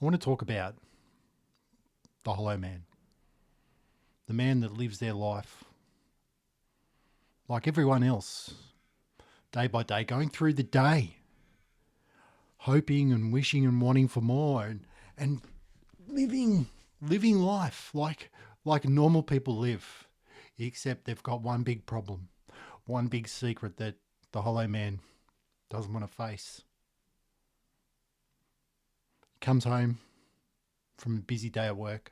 I want to talk about the hollow man, the man that lives their life like everyone else, day by day, going through the day, hoping and wishing and wanting for more, and living life like normal people live, except they've got one big problem, one big secret that the hollow man doesn't want to face. Comes home from a busy day at work,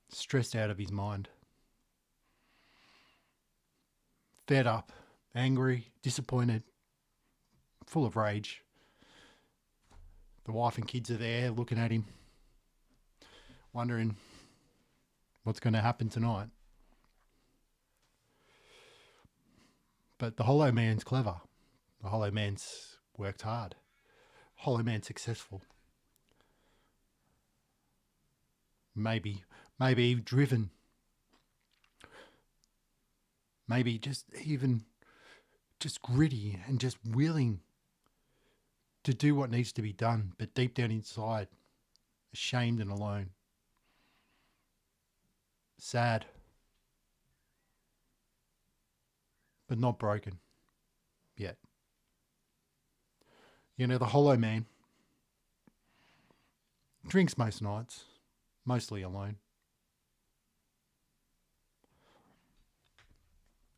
stressed out of his mind, fed up, angry, disappointed, full of rage. The wife and kids are there looking at him, wondering what's going to happen tonight. But the hollow man's clever. The hollow man's worked hard. Hollow man's successful. Maybe driven. Maybe just gritty and just willing to do what needs to be done, but deep down inside, ashamed and alone. Sad, but not broken yet. You know, the hollow man drinks most nights, mostly alone.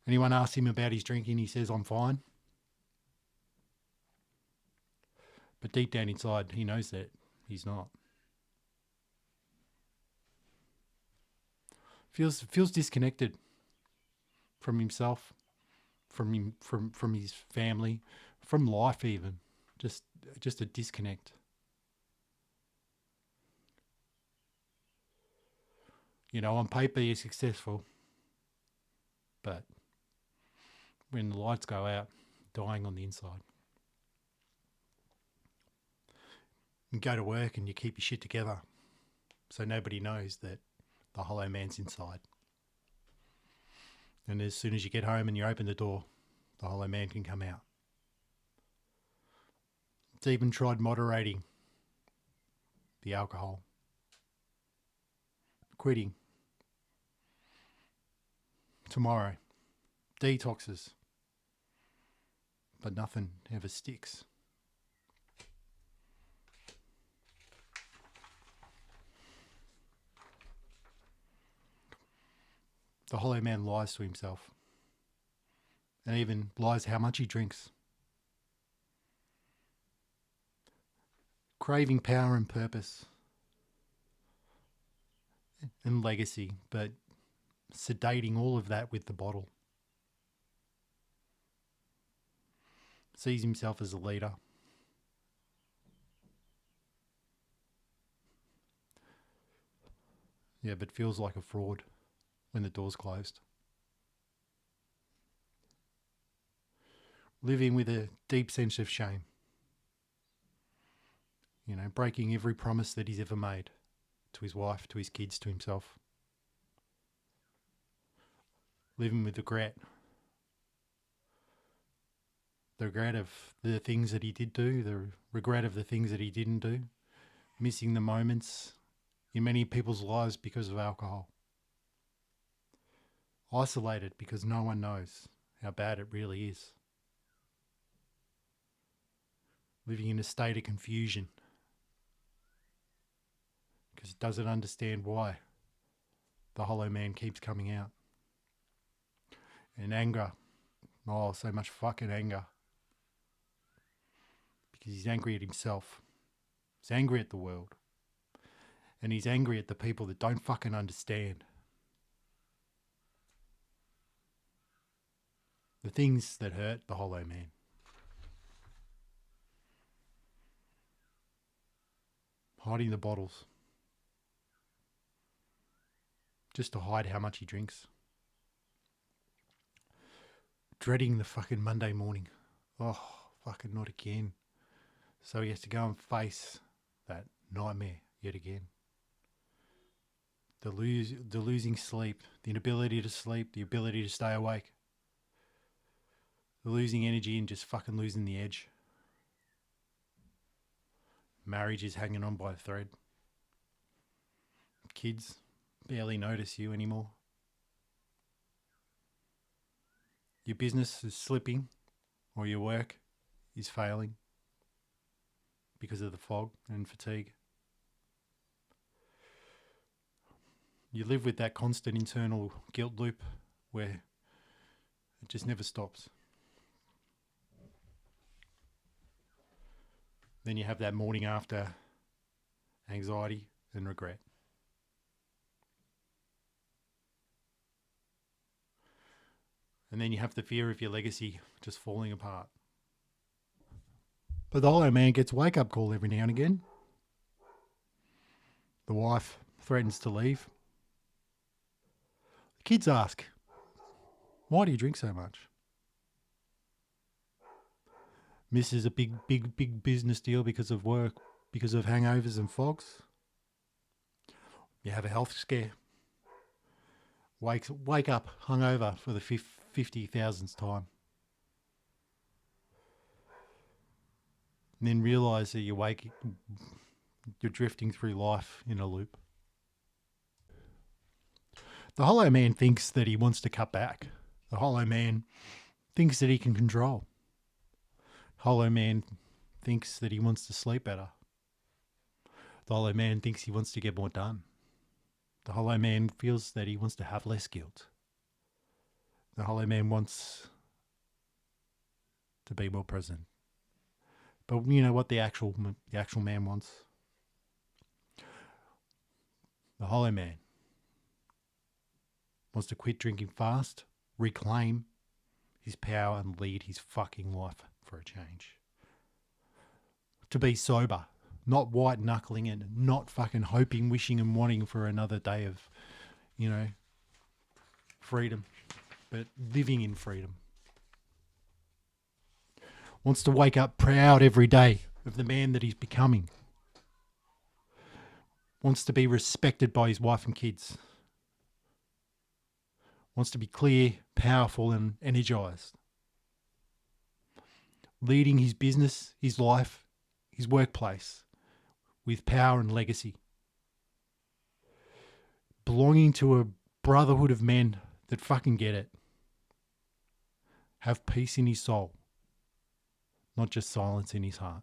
Anyone asks him about his drinking, he says, "I'm fine." But deep down inside, he knows that he's not. Feels disconnected from himself, from his family, from life even. Just a disconnect. You know, on paper he's successful, but when the lights go out, dying on the inside. You go to work and you keep your shit together so nobody knows that the hollow man's inside. And as soon as you get home and you open the door, the hollow man can come out. It's even tried moderating the alcohol, quitting, tomorrow, detoxes, but nothing ever sticks. The hollow man lies to himself and even lies how much he drinks. Craving power and purpose and legacy, but sedating all of that with the bottle. Sees himself as a leader. Yeah, but feels like a fraud when the door's closed. Living with a deep sense of shame. You know, breaking every promise that he's ever made to his wife, to his kids, to himself. Living with regret. The regret of the things that he did do, the regret of the things that he didn't do. Missing the moments in many people's lives because of alcohol. Isolated because no one knows how bad it really is. Living in a state of confusion because it doesn't understand why the hollow man keeps coming out. And anger. Oh, so much fucking anger. Because he's angry at himself. He's angry at the world. And he's angry at the people that don't fucking understand. The things that hurt the hollow man. Hiding the bottles. Just to hide how much he drinks. Dreading the fucking Monday morning. Oh, fucking not again. So he has to go and face that nightmare yet again. The losing sleep, the inability to sleep, the ability to stay awake. The losing energy and just fucking losing the edge. Marriage is hanging on by a thread. Kids barely notice you anymore. Your business is slipping, or your work is failing because of the fog and fatigue. You live with that constant internal guilt loop where it just never stops. Then you have that morning after anxiety and regret. And then you have the fear of your legacy just falling apart. But the hollow man gets a wake-up call every now and again. The wife threatens to leave. The kids ask, "Why do you drink so much?" Misses a big business deal because of work, because of hangovers and fogs. You have a health scare. Wake up hungover for the 50,000th time. And then realise that you're drifting through life in a loop. The hollow man thinks that he wants to cut back. The hollow man thinks that he can control. Hollow man thinks that he wants to sleep better. The hollow man thinks he wants to get more done. The hollow man feels that he wants to have less guilt. The hollow man wants to be more present. But you know what the actual man wants? The hollow man wants to quit drinking fast, reclaim his power and lead his fucking life for a change. To be sober, not white knuckling it, not fucking hoping, wishing and wanting for another day of, freedom, but living in freedom. Wants to wake up proud every day of the man that he's becoming. Wants to be respected by his wife and kids. Wants to be clear, powerful and energized. Leading his business, his life, his workplace with power and legacy. Belonging to a brotherhood of men that fucking get it. Have peace in his soul, not just silence in his heart.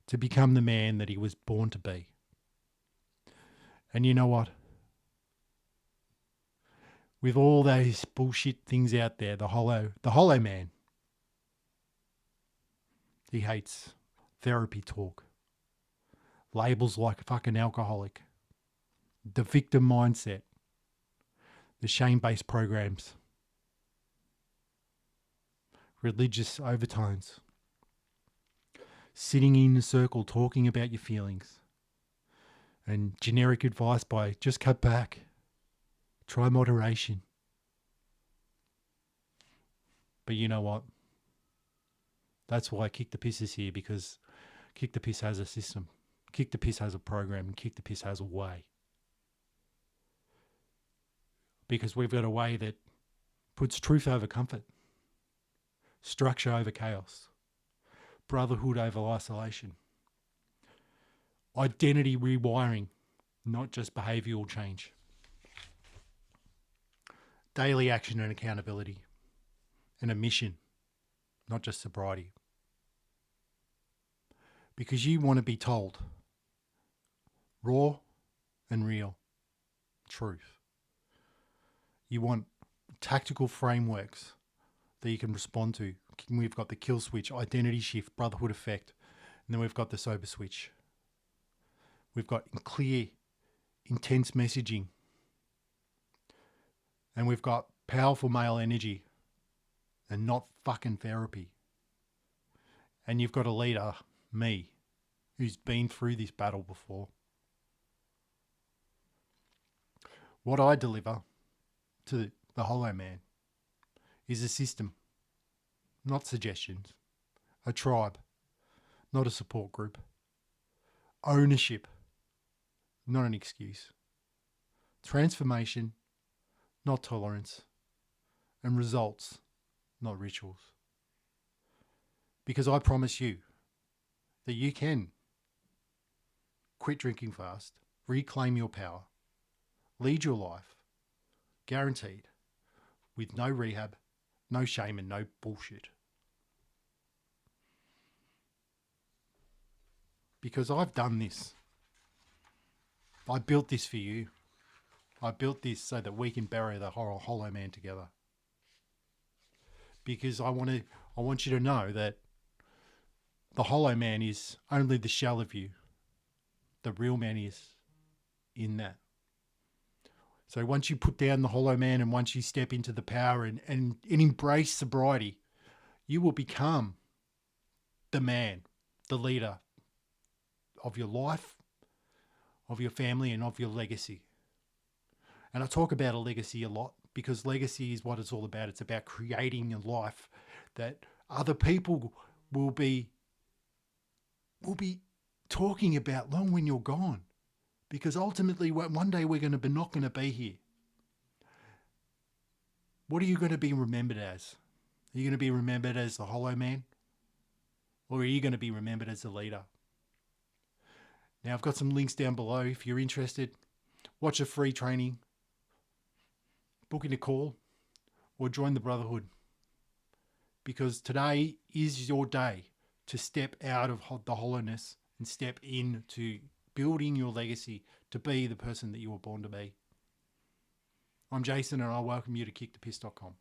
To become the man that he was born to be. And you know what? With all those bullshit things out there, the hollow man, he hates therapy talk, labels like a fucking alcoholic, the victim mindset, the shame-based programs, religious overtones, sitting in a circle talking about your feelings, and generic advice by just cut back, try moderation. But you know what? That's why Kick the Piss is here, because Kick the Piss has a system. Kick the Piss has a program, and Kick the Piss has a way. Because we've got a way that puts truth over comfort, structure over chaos, brotherhood over isolation, identity rewiring, not just behavioural change, daily action and accountability, and a mission, not just sobriety. Because you want to be told raw and real truth. You want tactical frameworks that you can respond to. We've got the kill switch, identity shift, brotherhood effect, and then we've got the sober switch. We've got clear, intense messaging, and we've got powerful male energy and not fucking therapy. And you've got a leader, me, who's been through this battle before. What I deliver to the hollow man is a system, not suggestions, a tribe, not a support group, ownership, not an excuse, transformation, not tolerance, and results, not rituals. Because I promise you, that you can quit drinking fast, reclaim your power, lead your life, guaranteed, with no rehab, no shame, and no bullshit. Because I've done this. I built this for you. I built this so that we can bury the hollow man together. Because I want you to know that the hollow man is only the shell of you. The real man is in that. So once you put down the hollow man and once you step into the power and embrace sobriety, you will become the man, the leader of your life, of your family, and of your legacy. And I talk about a legacy a lot because legacy is what it's all about. It's about creating a life that other people will be talking about long when you're gone. Because ultimately, one day we're not going to be here. What are you going to be remembered as? Are you going to be remembered as the hollow man? Or are you going to be remembered as the leader? Now, I've got some links down below if you're interested. Watch a free training, book in a call, or join the Brotherhood. Because today is your day to step out of the hollowness and step into building your legacy to be the person that you were born to be. I'm Jason and I welcome you to kickthepiss.com.